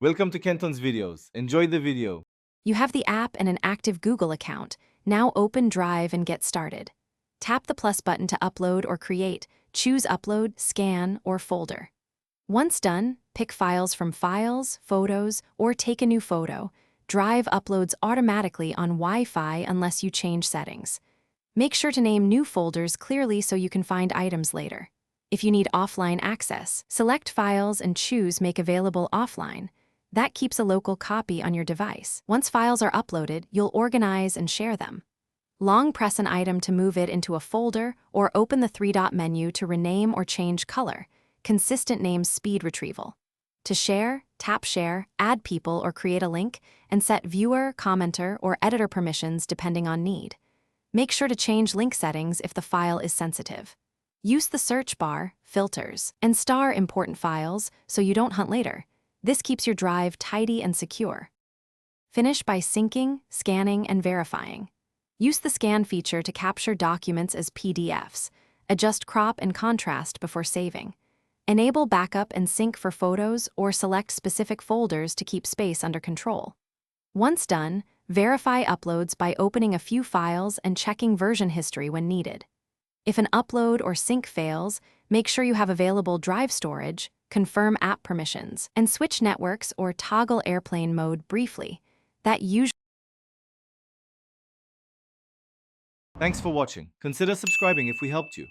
Welcome to Kenton's videos. Enjoy the video. You have the app and an active Google account. Now open Drive and get started. Tap the plus button to upload or create. Choose Upload, Scan, or Folder. Once done, pick files from Files, Photos, or Take a New Photo. Drive uploads automatically on Wi-Fi unless you change settings. Make sure to name new folders clearly so you can find items later. If you need offline access, select Files and choose Make Available Offline. That keeps a local copy on your device. Once files are uploaded, you'll organize and share them. Long press an item to move it into a folder, or open the three-dot menu to rename or change color. Consistent names speed retrieval. To share, tap Share, add people or create a link, and set viewer, commenter, or editor permissions depending on need. Make sure to change link settings if the file is sensitive. Use the search bar, filters, and star important files so you don't hunt later. This keeps your drive tidy and secure. Finish by syncing, scanning, and verifying. Use the scan feature to capture documents as PDFs. Adjust crop and contrast before saving. Enable backup and sync for photos or select specific folders to keep space under control. Once done, verify uploads by opening a few files and checking version history when needed. If an upload or sync fails, make sure you have available drive storage, confirm app permissions, and switch networks or toggle airplane mode briefly. That usually Thanks for watching. Consider subscribing if we helped you.